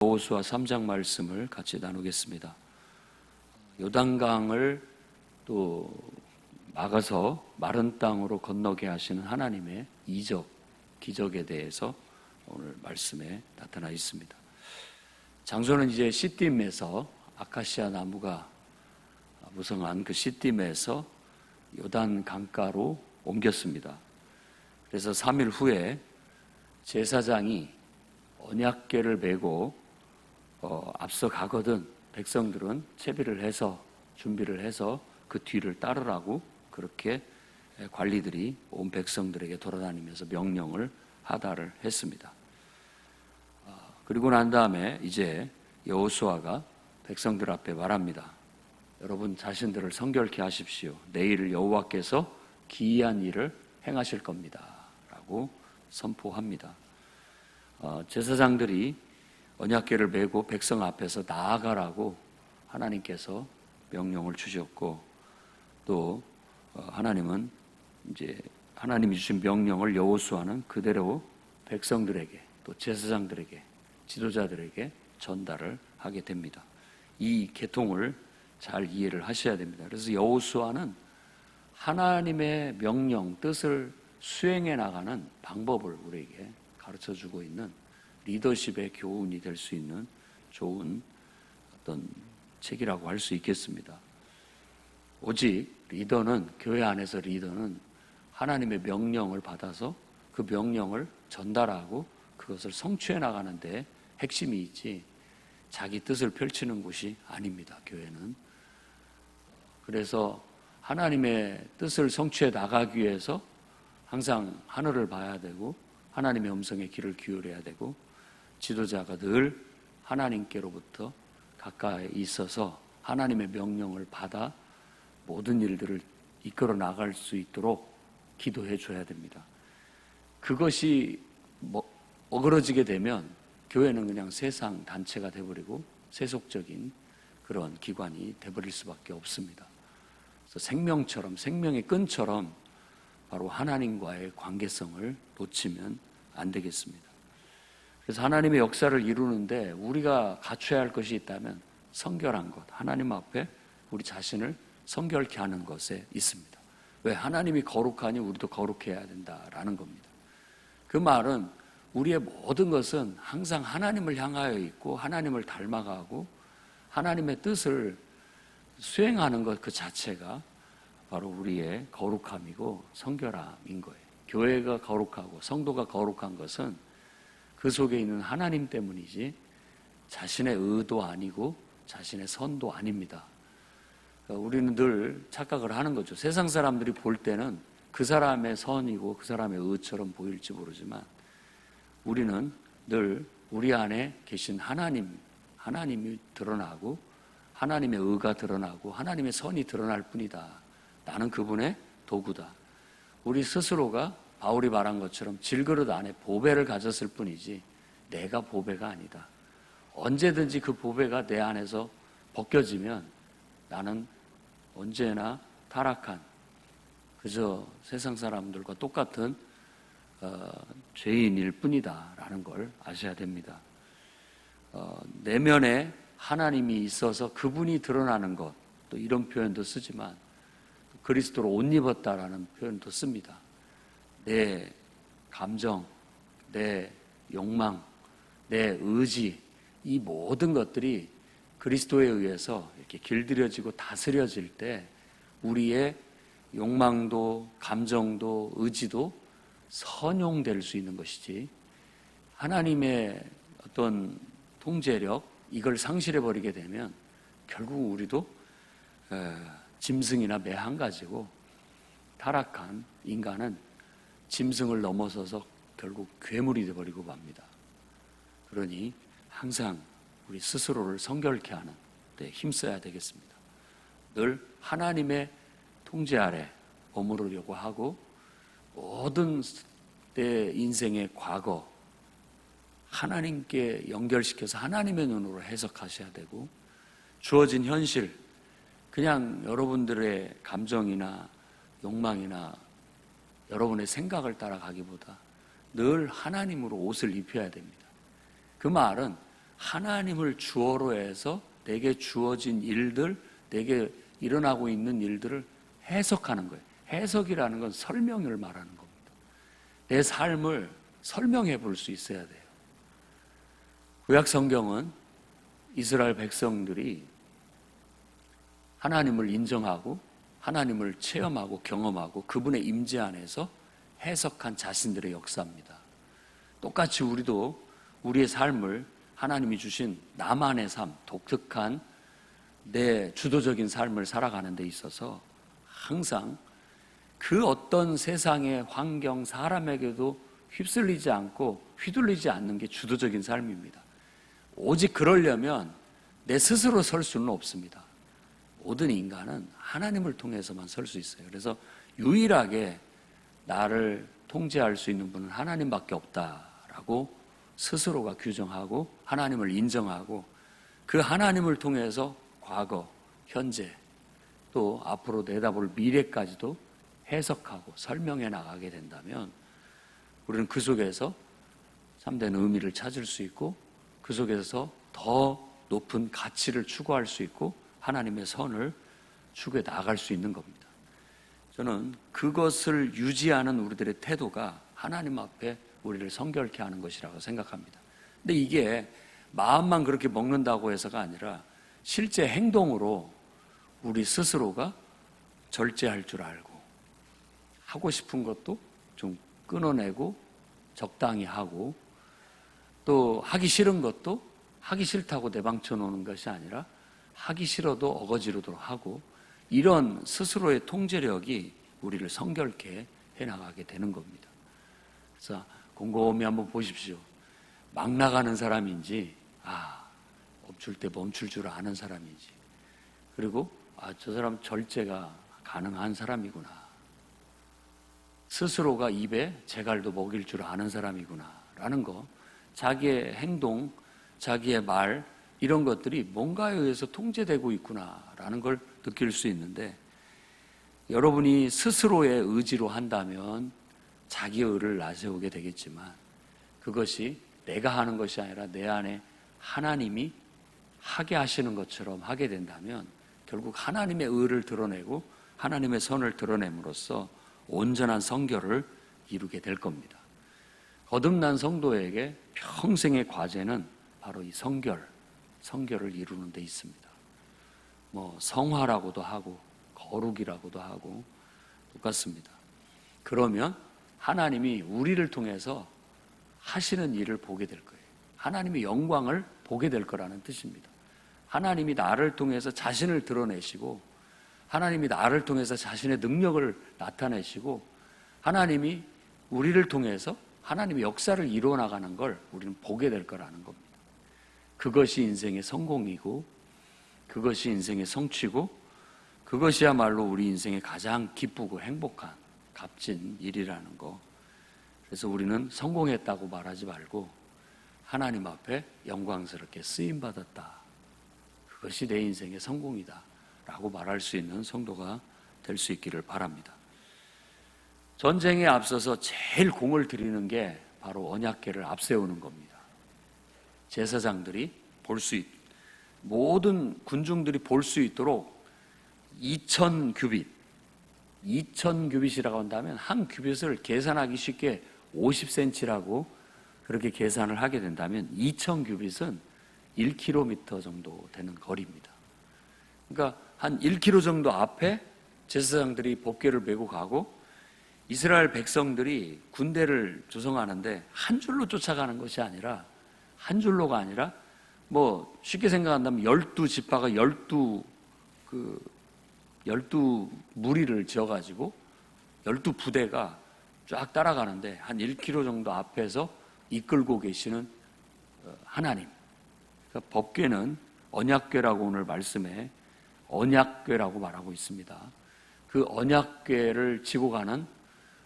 여호수아 3장 말씀을 같이 나누겠습니다. 요단강을 또 막아서 마른 땅으로 건너게 하시는 하나님의 이적, 기적에 대해서 오늘 말씀에 나타나 있습니다. 장소는 이제 시딤에서 아카시아 나무가 무성한 그 시딤에서 요단 강가로 옮겼습니다. 그래서 3일 후에 제사장이 언약궤를 메고 앞서 가거든 백성들은 채비를 해서 준비를 해서 그 뒤를 따르라고 그렇게 관리들이 온 백성들에게 돌아다니면서 명령을 하달을 했습니다. 그리고 난 다음에 이제 여호수아가 백성들 앞에 말합니다. 여러분 자신들을 성결케 하십시오. 내일 여호와께서 기이한 일을 행하실 겁니다. 라고 선포합니다. 제사장들이 언약궤를 메고 백성 앞에서 나아가라고 하나님께서 명령을 주셨고, 또 하나님은 이제 하나님이 주신 명령을 여호수아는 그대로 백성들에게 또 제사장들에게 지도자들에게 전달을 하게 됩니다. 이 계통을 잘 이해를 하셔야 됩니다. 그래서 여호수아는 하나님의 명령, 뜻을 수행해 나가는 방법을 우리에게 가르쳐주고 있는 리더십의 교훈이 될 수 있는 좋은 어떤 책이라고 할 수 있겠습니다. 오직 리더는, 교회 안에서 리더는 하나님의 명령을 받아서 그 명령을 전달하고 그것을 성취해 나가는 데 핵심이 있지 자기 뜻을 펼치는 곳이 아닙니다. 교회는. 그래서 하나님의 뜻을 성취해 나가기 위해서 항상 하늘을 봐야 되고 하나님의 음성에 귀를 기울여야 되고 지도자가 늘 하나님께로부터 가까이 있어서 하나님의 명령을 받아 모든 일들을 이끌어 나갈 수 있도록 기도해 줘야 됩니다. 그것이 어그러지게 되면 교회는 그냥 세상 단체가 돼버리고 세속적인 그런 기관이 돼버릴 수밖에 없습니다. 그래서 생명처럼, 생명의 끈처럼 바로 하나님과의 관계성을 놓치면 안 되겠습니다. 그래서 하나님의 역사를 이루는데 우리가 갖춰야 할 것이 있다면 성결한 것, 하나님 앞에 우리 자신을 성결케 하는 것에 있습니다. 왜? 하나님이 거룩하니 우리도 거룩해야 된다라는 겁니다. 그 말은 우리의 모든 것은 항상 하나님을 향하여 있고 하나님을 닮아가고 하나님의 뜻을 수행하는 것 그 자체가 바로 우리의 거룩함이고 성결함인 거예요. 교회가 거룩하고 성도가 거룩한 것은 그 속에 있는 하나님 때문이지 자신의 의도 아니고 자신의 선도 아닙니다. 우리는 늘 착각을 하는 거죠. 세상 사람들이 볼 때는 그 사람의 선이고 그 사람의 의처럼 보일지 모르지만 우리는 늘 우리 안에 계신 하나님이 드러나고 하나님의 의가 드러나고 하나님의 선이 드러날 뿐이다. 나는 그분의 도구다. 우리 스스로가 바울이 말한 것처럼 질그릇 안에 보배를 가졌을 뿐이지 내가 보배가 아니다. 언제든지 그 보배가 내 안에서 벗겨지면 나는 언제나 타락한 그저 세상 사람들과 똑같은 죄인일 뿐이다 라는 걸 아셔야 됩니다. 내면에 하나님이 있어서 그분이 드러나는 것, 또 이런 표현도 쓰지만 그리스도로 옷 입었다라는 표현도 씁니다. 내 감정, 내 욕망, 내 의지, 이 모든 것들이 그리스도에 의해서 이렇게 길들여지고 다스려질 때 우리의 욕망도 감정도 의지도 선용될 수 있는 것이지 하나님의 어떤 통제력 이걸 상실해버리게 되면 결국 우리도 짐승이나 매 한 가지고 타락한 인간은 짐승을 넘어서서 결국 괴물이 되어버리고 맙니다. 그러니 항상 우리 스스로를 성결케 하는 데 힘써야 되겠습니다. 늘 하나님의 통제 아래 머무르려고 하고 모든 내 인생의 과거 하나님께 연결시켜서 하나님의 눈으로 해석하셔야 되고 주어진 현실 그냥 여러분들의 감정이나 욕망이나 여러분의 생각을 따라가기보다 늘 하나님으로 옷을 입혀야 됩니다. 그 말은 하나님을 주어로 해서 내게 주어진 일들, 내게 일어나고 있는 일들을 해석하는 거예요. 해석이라는 건 설명을 말하는 겁니다. 내 삶을 설명해 볼 수 있어야 돼요. 구약 성경은 이스라엘 백성들이 하나님을 인정하고 하나님을 체험하고 경험하고 그분의 임재 안에서 해석한 자신들의 역사입니다. 똑같이 우리도 우리의 삶을 하나님이 주신 나만의 삶, 독특한 내 주도적인 삶을 살아가는 데 있어서 항상 그 어떤 세상의 환경, 사람에게도 휩쓸리지 않고 휘둘리지 않는 게 주도적인 삶입니다. 오직 그러려면 내 스스로 설 수는 없습니다. 모든 인간은 하나님을 통해서만 설 수 있어요. 그래서 유일하게 나를 통제할 수 있는 분은 하나님밖에 없다라고 스스로가 규정하고 하나님을 인정하고 그 하나님을 통해서 과거, 현재 또 앞으로 내다볼 미래까지도 해석하고 설명해 나가게 된다면 우리는 그 속에서 참된 의미를 찾을 수 있고 그 속에서 더 높은 가치를 추구할 수 있고 하나님의 선을 추구해 나갈 수 있는 겁니다. 저는 그것을 유지하는 우리들의 태도가 하나님 앞에 우리를 성결케 하는 것이라고 생각합니다. 근데 이게 마음만 그렇게 먹는다고 해서가 아니라 실제 행동으로 우리 스스로가 절제할 줄 알고 하고 싶은 것도 좀 끊어내고 적당히 하고 또 하기 싫은 것도 하기 싫다고 내방쳐 놓는 것이 아니라 하기 싫어도 어거지로도 하고 이런 스스로의 통제력이 우리를 성결케 해나가게 되는 겁니다. 그래서 곰곰이 한번 보십시오. 막 나가는 사람인지 멈출 때 멈출 줄 아는 사람인지 그리고 저 사람 절제가 가능한 사람이구나. 스스로가 입에 재갈도 먹일 줄 아는 사람이구나 라는 거 자기의 행동, 자기의 말 이런 것들이 뭔가에 의해서 통제되고 있구나라는 걸 느낄 수 있는데 여러분이 스스로의 의지로 한다면 자기의 의를 나세우게 되겠지만 그것이 내가 하는 것이 아니라 내 안에 하나님이 하게 하시는 것처럼 하게 된다면 결국 하나님의 의를 드러내고 하나님의 선을 드러냄으로써 온전한 성결을 이루게 될 겁니다. 거듭난 성도에게 평생의 과제는 바로 이 성결을 이루는 데 있습니다. 성화라고도 하고 거룩이라고도 하고 똑같습니다. 그러면 하나님이 우리를 통해서 하시는 일을 보게 될 거예요. 하나님의 영광을 보게 될 거라는 뜻입니다. 하나님이 나를 통해서 자신을 드러내시고 하나님이 나를 통해서 자신의 능력을 나타내시고 하나님이 우리를 통해서 하나님의 역사를 이루어 나가는 걸 우리는 보게 될 거라는 겁니다. 그것이 인생의 성공이고 그것이 인생의 성취고 그것이야말로 우리 인생의 가장 기쁘고 행복한 값진 일이라는 거. 그래서 우리는 성공했다고 말하지 말고 하나님 앞에 영광스럽게 쓰임받았다. 그것이 내 인생의 성공이다 라고 말할 수 있는 성도가 될 수 있기를 바랍니다. 전쟁에 앞서서 제일 공을 들이는 게 바로 언약궤를 앞세우는 겁니다. 제사장들이 모든 군중들이 볼 수 있도록 2000규빗이라고 한다면 한 규빗을 계산하기 쉽게 50cm라고 그렇게 계산을 하게 된다면 2000규빗은 1km 정도 되는 거리입니다. 그러니까 한 1km 정도 앞에 제사장들이 법궤를 메고 가고 이스라엘 백성들이 군대를 조성하는데 한 줄로 쫓아가는 것이 아니라 한 줄로가 아니라 쉽게 생각한다면 12지파가 12무리를 지어가지고 12부대가 쫙 따라가는데 한 1km 정도 앞에서 이끌고 계시는 하나님. 그러니까 법궤는 언약궤라고 오늘 말씀에 언약궤라고 말하고 있습니다. 그 언약궤를 지고 가는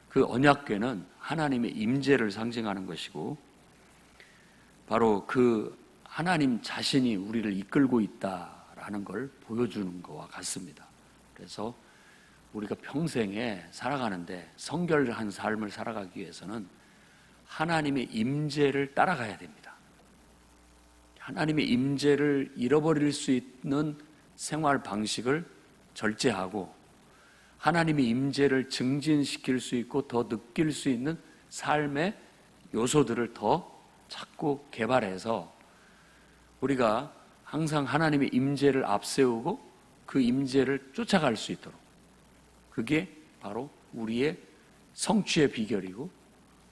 그 언약궤는 하나님의 임재를 상징하는 것이고 바로 그 하나님 자신이 우리를 이끌고 있다라는 걸 보여주는 것과 같습니다. 그래서 우리가 평생에 살아가는데 성결한 삶을 살아가기 위해서는 하나님의 임재를 따라가야 됩니다. 하나님의 임재를 잃어버릴 수 있는 생활 방식을 절제하고 하나님의 임재를 증진시킬 수 있고 더 느낄 수 있는 삶의 요소들을 더 찾고 개발해서 우리가 항상 하나님의 임재를 앞세우고 그 임재를 쫓아갈 수 있도록, 그게 바로 우리의 성취의 비결이고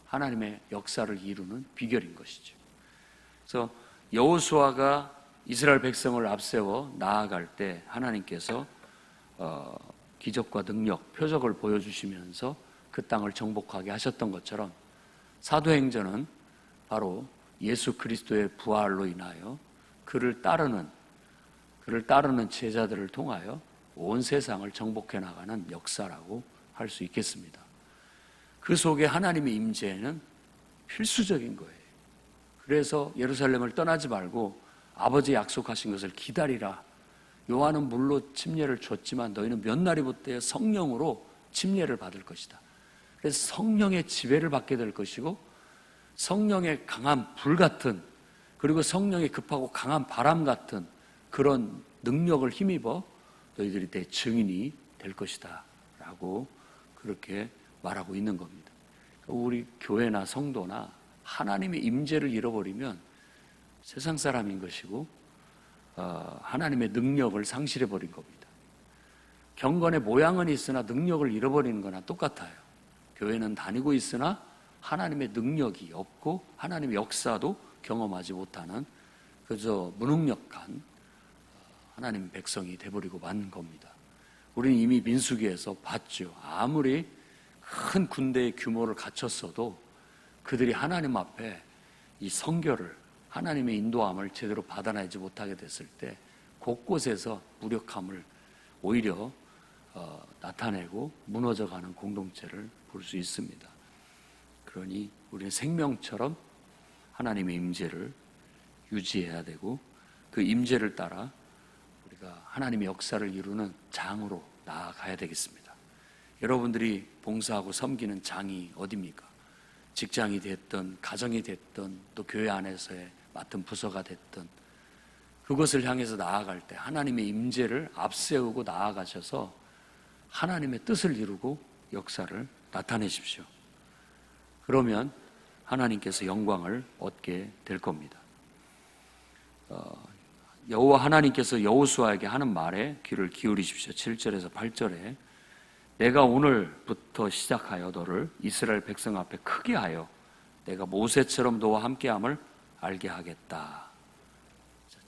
하나님의 역사를 이루는 비결인 것이죠. 그래서 여호수아가 이스라엘 백성을 앞세워 나아갈 때 하나님께서 기적과 능력, 표적을 보여주시면서 그 땅을 정복하게 하셨던 것처럼 사도행전은 바로 예수 그리스도의 부활로 인하여 그를 따르는 제자들을 통하여 온 세상을 정복해 나가는 역사라고 할 수 있겠습니다. 그 속에 하나님의 임재는 필수적인 거예요. 그래서 예루살렘을 떠나지 말고 아버지 약속하신 것을 기다리라. 요한은 물로 침례를 줬지만 너희는 몇 날이 붙대어 성령으로 침례를 받을 것이다. 그래서 성령의 지배를 받게 될 것이고 성령의 강한 불 같은, 그리고 성령의 급하고 강한 바람 같은 그런 능력을 힘입어 너희들이 내 증인이 될 것이다 라고 그렇게 말하고 있는 겁니다. 우리 교회나 성도나 하나님의 임재를 잃어버리면 세상 사람인 것이고 하나님의 능력을 상실해버린 겁니다. 경건의 모양은 있으나 능력을 잃어버리는 거나 똑같아요. 교회는 다니고 있으나 하나님의 능력이 없고 하나님의 역사도 경험하지 못하는 그저 무능력한 하나님 백성이 돼버리고 만 겁니다. 우리는 이미 민수기에서 봤죠. 아무리 큰 군대의 규모를 갖췄어도 그들이 하나님 앞에 이 성결을, 하나님의 인도함을 제대로 받아내지 못하게 됐을 때 곳곳에서 무력함을 오히려 나타내고 무너져가는 공동체를 볼 수 있습니다. 그러니 우리는 생명처럼 하나님의 임재를 유지해야 되고 그 임재를 따라 우리가 하나님의 역사를 이루는 장으로 나아가야 되겠습니다. 여러분들이 봉사하고 섬기는 장이 어디입니까? 직장이 됐든 가정이 됐든 또 교회 안에서의 맡은 부서가 됐든 그것을 향해서 나아갈 때 하나님의 임재를 앞세우고 나아가셔서 하나님의 뜻을 이루고 역사를 나타내십시오. 그러면 하나님께서 영광을 얻게 될 겁니다. 여호와 하나님께서 여호수아에게 하는 말에 귀를 기울이십시오. 7절에서 8절에 내가 오늘부터 시작하여 너를 이스라엘 백성 앞에 크게 하여 내가 모세처럼 너와 함께함을 알게 하겠다.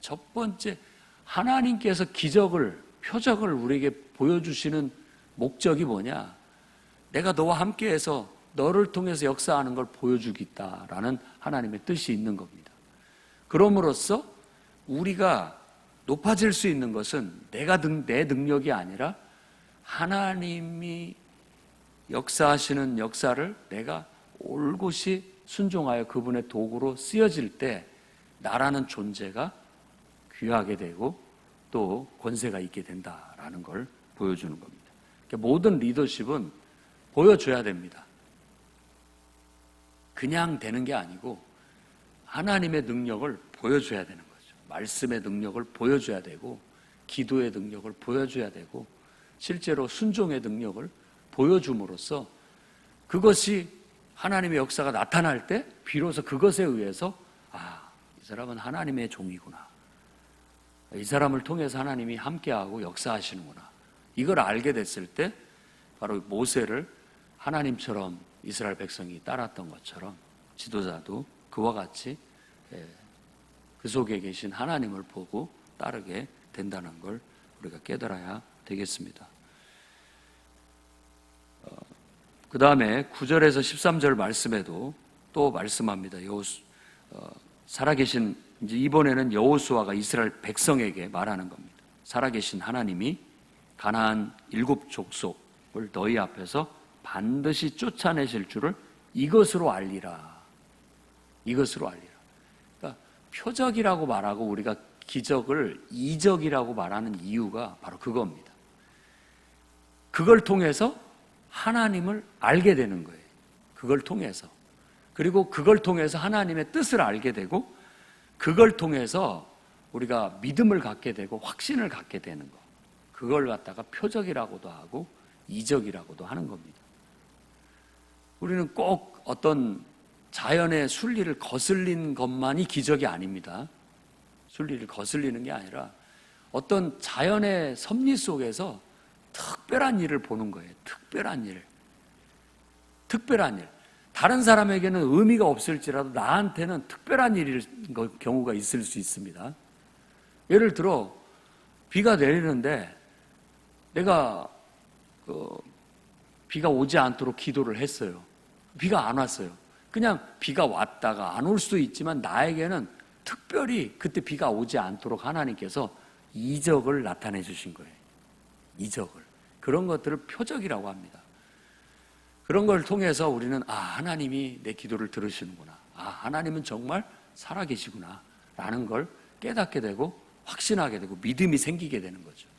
첫 번째, 하나님께서 기적을, 표적을 우리에게 보여주시는 목적이 뭐냐? 내가 너와 함께해서 너를 통해서 역사하는 걸 보여주겠다라는 하나님의 뜻이 있는 겁니다. 그럼으로써 우리가 높아질 수 있는 것은 내 능력이 아니라 하나님이 역사하시는 역사를 내가 올곧이 순종하여 그분의 도구로 쓰여질 때 나라는 존재가 귀하게 되고 또 권세가 있게 된다라는 걸 보여주는 겁니다. 그러니까 모든 리더십은 보여줘야 됩니다. 그냥 되는 게 아니고 하나님의 능력을 보여줘야 되는 거죠. 말씀의 능력을 보여줘야 되고 기도의 능력을 보여줘야 되고 실제로 순종의 능력을 보여줌으로써 그것이 하나님의 역사가 나타날 때 비로소 그것에 의해서 이 사람은 하나님의 종이구나. 이 사람을 통해서 하나님이 함께하고 역사하시는구나. 이걸 알게 됐을 때 바로 모세를 하나님처럼 이스라엘 백성이 따랐던 것처럼 지도자도 그와 같이 그 속에 계신 하나님을 보고 따르게 된다는 걸 우리가 깨달아야 되겠습니다. 그 다음에 9절에서 13절 말씀에도 또 말씀합니다. 살아계신, 이제 이번에는 여호수아가 이스라엘 백성에게 말하는 겁니다. 살아계신 하나님이 가나안 7 족속을 너희 앞에서 반드시 쫓아내실 줄을 이것으로 알리라. 이것으로 알리라. 그러니까 표적이라고 말하고 우리가 기적을 이적이라고 말하는 이유가 바로 그겁니다. 그걸 통해서 하나님을 알게 되는 거예요. 그걸 통해서. 그리고 그걸 통해서 하나님의 뜻을 알게 되고 그걸 통해서 우리가 믿음을 갖게 되고 확신을 갖게 되는 것. 그걸 갖다가 표적이라고도 하고 이적이라고도 하는 겁니다. 우리는 꼭 어떤 자연의 순리를 거슬린 것만이 기적이 아닙니다. 순리를 거슬리는 게 아니라 어떤 자연의 섭리 속에서 특별한 일을 보는 거예요. 특별한 일. 특별한 일. 다른 사람에게는 의미가 없을지라도 나한테는 특별한 일일 경우가 있을 수 있습니다. 예를 들어 비가 내리는데 내가 비가 오지 않도록 기도를 했어요. 비가 안 왔어요. 그냥 비가 왔다가 안 올 수도 있지만 나에게는 특별히 그때 비가 오지 않도록 하나님께서 이적을 나타내 주신 거예요. 이적을. 그런 것들을 표적이라고 합니다. 그런 걸 통해서 우리는 하나님이 내 기도를 들으시는구나. 하나님은 정말 살아계시구나. 라는 걸 깨닫게 되고 확신하게 되고 믿음이 생기게 되는 거죠.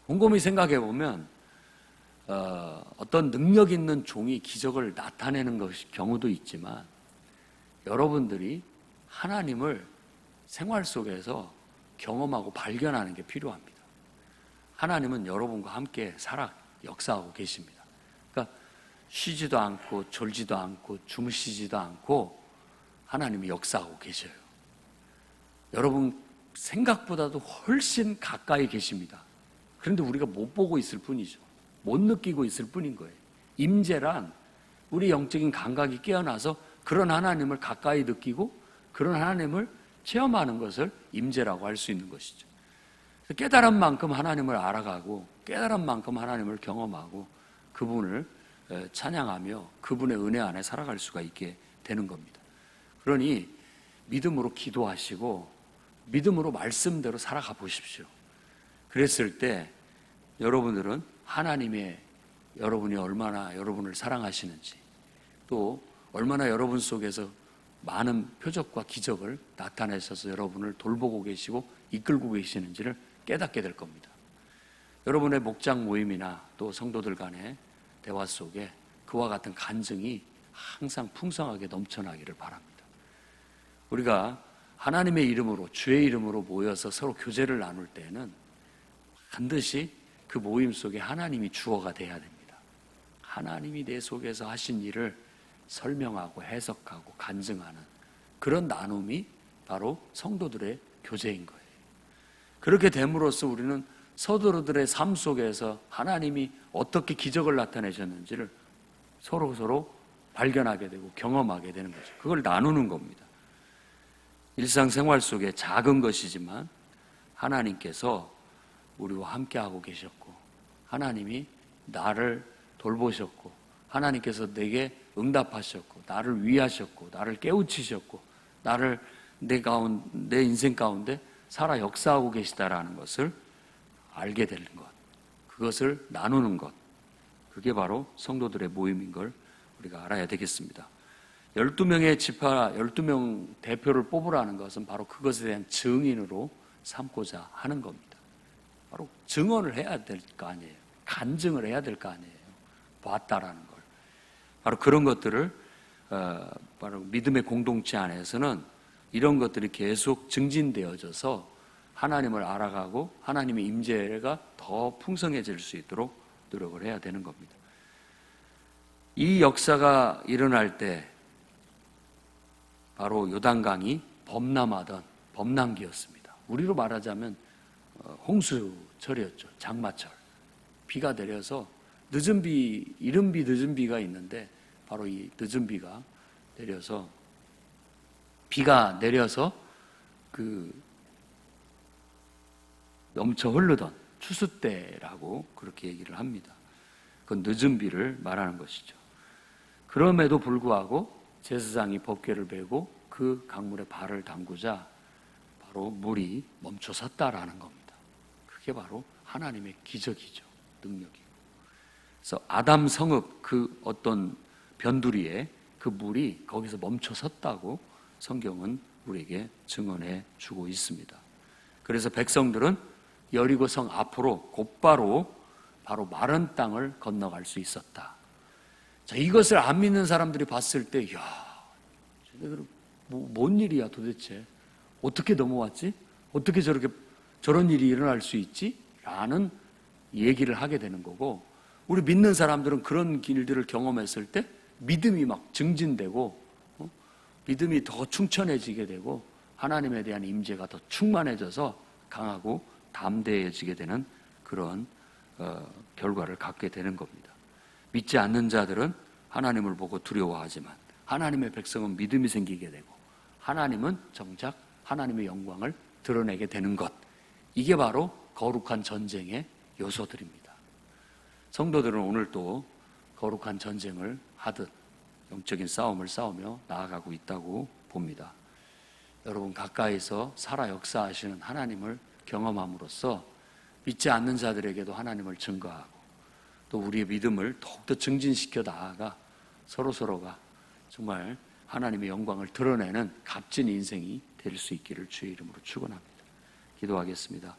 곰곰이 생각해 보면 어떤 능력 있는 종이 기적을 나타내는 경우도 있지만 여러분들이 하나님을 생활 속에서 경험하고 발견하는 게 필요합니다. 하나님은 여러분과 함께 역사하고 계십니다. 그러니까 쉬지도 않고 졸지도 않고 주무시지도 않고 하나님이 역사하고 계셔요. 여러분 생각보다도 훨씬 가까이 계십니다. 그런데 우리가 못 보고 있을 뿐이죠. 못 느끼고 있을 뿐인 거예요. 임재란 우리 영적인 감각이 깨어나서 그런 하나님을 가까이 느끼고 그런 하나님을 체험하는 것을 임재라고 할 수 있는 것이죠. 깨달은 만큼 하나님을 알아가고 깨달은 만큼 하나님을 경험하고 그분을 찬양하며 그분의 은혜 안에 살아갈 수가 있게 되는 겁니다. 그러니 믿음으로 기도하시고 믿음으로 말씀대로 살아가 보십시오. 그랬을 때 여러분들은 여러분이 얼마나 여러분을 사랑하시는지 또 얼마나 여러분 속에서 많은 표적과 기적을 나타내셔서 여러분을 돌보고 계시고 이끌고 계시는지를 깨닫게 될 겁니다. 여러분의 목장 모임이나 또 성도들 간의 대화 속에 그와 같은 간증이 항상 풍성하게 넘쳐나기를 바랍니다. 우리가 하나님의 이름으로 주의 이름으로 모여서 서로 교제를 나눌 때에는 반드시 그 모임 속에 하나님이 주어가 돼야 됩니다. 하나님이 내 속에서 하신 일을 설명하고 해석하고 간증하는 그런 나눔이 바로 성도들의 교제인 거예요. 그렇게 됨으로써 우리는 성도들의 삶 속에서 하나님이 어떻게 기적을 나타내셨는지를 서로 발견하게 되고 경험하게 되는 거죠. 그걸 나누는 겁니다. 일상생활 속에 작은 것이지만 하나님께서 우리와 함께하고 계셨고 가하나님이 나를 돌보셨고 하나님께서 내게 응답하셨고 나를 위하셨고 나를 깨우치셨고 나를 내 인생 가운데 살아 역사하고 계시다라는 것을 알게 되는 것, 그것을 나누는 것, 그게 바로 성도들의 모임인 걸 우리가 알아야 되겠습니다. 12명의 지파, 12명 대표를 뽑으라는 것은 바로 그것에 대한 증인으로 삼고자 하는 겁니다. 바로 증언을 해야 될 거 아니에요. 간증을 해야 될 거 아니에요. 봤다라는 걸. 바로 그런 것들을 바로 믿음의 공동체 안에서는 이런 것들이 계속 증진되어져서 하나님을 알아가고 하나님의 임재가 더 풍성해질 수 있도록 노력을 해야 되는 겁니다. 이 역사가 일어날 때 바로 요단강이 범람하던 범람기였습니다. 우리로 말하자면 홍수철이었죠. 장마철. 비가 내려서 늦은 비, 이른 비, 늦은 비가 있는데 바로 이 늦은 비가 내려서 넘쳐 흐르던 추수 때라고 그렇게 얘기를 합니다. 그건 늦은 비를 말하는 것이죠. 그럼에도 불구하고 제사장이 법궤를 베고 그 강물에 발을 담그자 바로 물이 멈춰 섰다라는 겁니다. 그게 바로 하나님의 기적이죠. 능력이고. 그래서 아담 성읍 그 어떤 변두리에 그 물이 거기서 멈춰 섰다고 성경은 우리에게 증언해 주고 있습니다. 그래서 백성들은 여리고 성 앞으로 곧바로 바로 마른 땅을 건너갈 수 있었다. 자, 이것을 안 믿는 사람들이 봤을 때, 야, 뭔 일이야 도대체? 어떻게 넘어왔지? 어떻게 저런 일이 일어날 수 있지? 라는 얘기를 하게 되는 거고, 우리 믿는 사람들은 그런 일들을 경험했을 때 믿음이 막 증진되고, 믿음이 더 충천해지게 되고, 하나님에 대한 임재가 더 충만해져서 강하고 담대해지게 되는 그런 결과를 갖게 되는 겁니다. 믿지 않는 자들은 하나님을 보고 두려워하지만 하나님의 백성은 믿음이 생기게 되고, 하나님은 정작 하나님의 영광을 드러내게 되는 것, 이게 바로 거룩한 전쟁의 요소들입니다. 성도들은 오늘 또 거룩한 전쟁을 하듯 영적인 싸움을 싸우며 나아가고 있다고 봅니다. 여러분, 가까이서 살아 역사하시는 하나님을 경험함으로써 믿지 않는 자들에게도 하나님을 증거하고, 또 우리의 믿음을 더욱더 증진시켜 나아가 서로서로가 정말 하나님의 영광을 드러내는 값진 인생이 될 수 있기를 주의 이름으로 축원합니다. 기도하겠습니다.